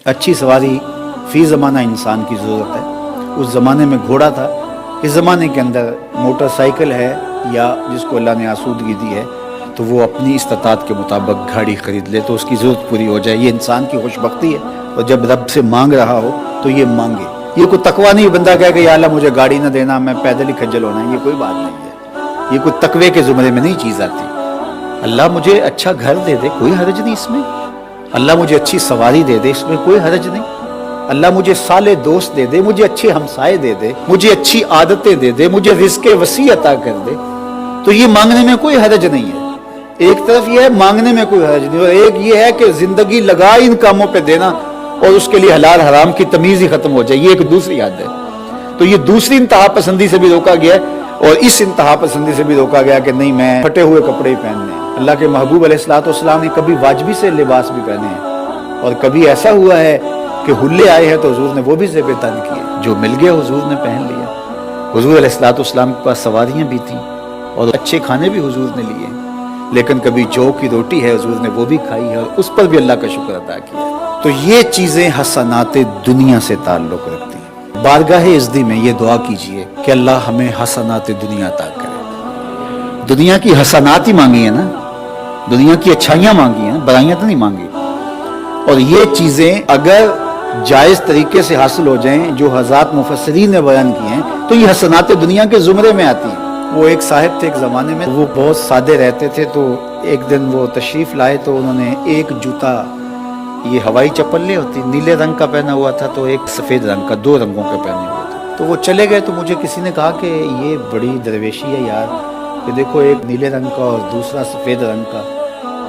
अच्छी सवारी फी ज़माना इंसान की ज़रूरत है। उस ज़माने में घोड़ा था, इस ज़माने के अंदर मोटरसाइकिल है या जिसको अल्लाह ने आसूदगी दी है तो वो अपनी इस्तात के मुताबिक गाड़ी ख़रीद ले तो उसकी ज़रूरत पूरी हो जाए। ये इंसान की खुशबख्ती है। और जब रब से मांग रहा हो तो ये मांगे। ये कोई तकवा नहीं बंदा कहे कि या अल्लाह मुझे गाड़ी ना देना, मैं पैदल ही खज्जल होना है, ये कोई बात नहीं है। ये कोई तकवे के ज़ुमरे में नहीं चीज़ आती। अल्लाह मुझे अच्छा घर दे दे, कोई हरज नहीं इसमें। अल्लाह मुझे अच्छी सवारी दे दे, इसमें कोई हरज नहीं। अल्लाह मुझे साले दोस्त दे दे, मुझे अच्छे हमसाए दे दे, मुझे अच्छी आदतें दे दे, मुझे रिज़्क़ वसी अता कर दे, तो ये मांगने में कोई हरज नहीं है। एक तरफ ये है मांगने में कोई हरज नहीं, और एक ये है कि जिंदगी लगा इन कामों पे देना और उसके लिए हलाल हराम की तमीज़ ही खत्म हो जाए, ये एक दूसरी हद है। तो ये दूसरी इंतहा पसंदी से भी रोका गया और इस इंतहा पसंदी से भी रोका गया कि नहीं, मैं फटे हुए कपड़े ही पहनने हैं। अल्लाह के महबूब अलैहिस्सलाम ने कभी वाजबी से लिबास भी पहने हैं और कभी ऐसा हुआ है कि हुल्ले आए हैं तो हुजूर ने वो भी ज़ेब तन किए, जो मिल गया हुजूर ने पहन लिया। हुजूर अलैहिस्सलाम के पास सवारियां भी थीं और अच्छे खाने भी हुजूर ने लिए, लेकिन कभी जौ की रोटी है हुजूर ने वो भी खाई है और उस पर भी अल्लाह का शुक्र अदा किया। तो ये चीज़ें हसनात दुनिया से ताल्लुक़ रखती हैं। बारगाह इज़्दी में ये दुआ कीजिए कि अल्लाह हमें हसनात दुनिया अता करे। दुनिया की हसनात ही मांगी है ना, दुनिया की अच्छाइयाँ मांगी हैं, बुराइयाँ तो नहीं मांगी। और ये चीज़ें अगर जायज़ तरीके से हासिल हो जाएं, जो हज़रात मुफस्सिरीन ने बयान किए हैं, तो ये हसनात दुनिया के ज़ुमरे में आती हैं। वो एक साहिब थे एक ज़माने में, वो बहुत सादे रहते थे। तो एक दिन वो तशरीफ़ लाए तो उन्होंने एक जूता, ये हवाई चप्पल नहीं होती, नीले रंग का पहना हुआ था, तो एक सफ़ेद रंग का, दो रंगों के पहने हुए थे। तो वो चले गए तो मुझे किसी ने कहा कि ये बड़ी दरवेशी है यार, कि देखो एक नीले रंग का और दूसरा सफ़ेद रंग का,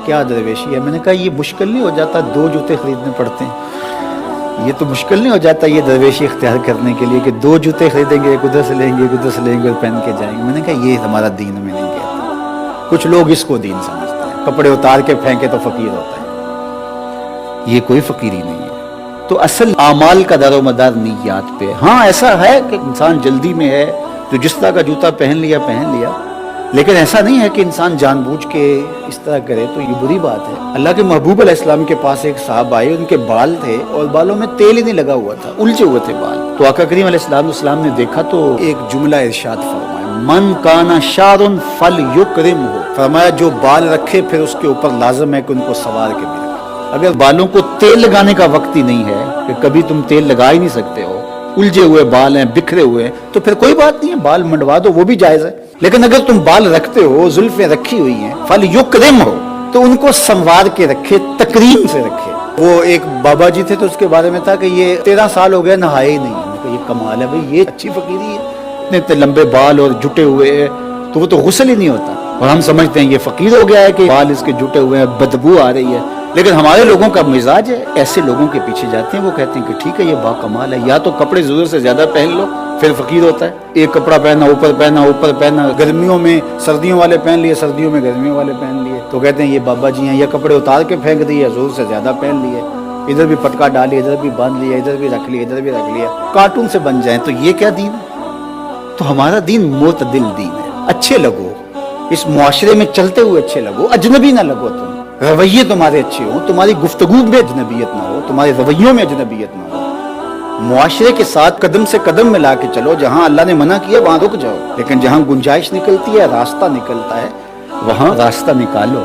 क्या दरवेशी है। मैंने कहा ये मुश्किल नहीं हो जाता, दो जूते खरीदने पड़ते हैं, ये तो मुश्किल नहीं हो जाता ये दरवेशी इख्तियार करने के लिए कि दो जूते खरीदेंगे, एक उधर से लेंगे, एक उधर से लेंगे और पहन के जाएंगे। मैंने कहा ये हमारा दीन में नहीं कहता। कुछ लोग इसको दीन समझते हैं, कपड़े उतार के फेंके तो फ़कीर होता है, ये कोई फ़कीरी नहीं है। तो असल आमाल का दारोमदार निय्यात पे। हाँ ऐसा है कि इंसान जल्दी में है तो जिस तरह का जूता पहन लिया, लेकिन ऐसा नहीं है कि इंसान जानबूझ के इस तरह करे, तो ये बुरी बात है। अल्लाह के महबूब अलैहिस्सलाम के पास एक साहब आए, उनके बाल थे और बालों में तेल ही नहीं लगा हुआ था, उलझे हुए थे बाल। तो आका करीम अलैहिस्सलाम ने देखा तो एक जुमला इरशाद फरमाया, मन काना शारुन फल युकरिमहु, फरमाया जो बाल रखे फिर उसके ऊपर लाजम है कि उनको सवार के भी रखे। अगर बालों को तेल लगाने का वक्त ही नहीं है कि कभी तुम तेल लगा ही नहीं सकते हो, उलझे हुए बाल हैं, बिखरे हुए हैं, तो फिर कोई बात नहीं है, बाल मंडवा दो, वो भी जायज़ है। लेकिन अगर तुम बाल रखते हो, जुल्फें रखी हुई हैं, फल युकरिम हो, तो उनको संवार के रखे, तकरीम से रखे। वो एक बाबा जी थे तो उसके बारे में था कि ये 13 साल हो गए नहाए ही नहीं। ये कमाल है भाई, ये अच्छी फकीरी है, इतने लंबे बाल और जुटे हुए हैं तो वो तो गुस्ल ही नहीं होता। और हम समझते हैं ये फकीर हो गया है कि बाल इसके जुटे हुए हैं, बदबू आ रही है। लेकिन हमारे लोगों का मिजाज है, ऐसे लोगों के पीछे जाते हैं, वो कहते हैं कि ठीक है ये बाकमाल है, या तो कपड़े जरूरत से ज्यादा पहन लो फिर फकीर होता है। एक कपड़ा पहना, ऊपर पहना, गर्मियों में सर्दियों वाले पहन लिए, सर्दियों में गर्मियों वाले पहन लिए, तो कहते हैं ये बाबा जी हैं। या कपड़े उतार के फेंक दिए, जरूरत से ज्यादा पहन लिए, इधर भी पटका डालिए, इधर भी बांध लिया, इधर भी रख लिया, इधर भी रख लिया, कार्टून से बन जाए, तो ये क्या दीन है। तो हमारा दीन मोतदिल दीन है। अच्छे लगो, इस मुआशरे में चलते हुए अच्छे लगो, अजनबी ना लगो। तुम रवैये तुम्हारे अच्छे हो, तुम्हारी गुफ्तगू में अजनबियत ना हो, तुम्हारे रवैयों में अजनबियत ना हो। मुआशरे के साथ कदम से कदम मिला के चलो, जहां अल्लाह ने मना किया वहां रुक जाओ, लेकिन जहां गुंजाइश निकलती है, रास्ता निकलता है, वहां रास्ता निकालो।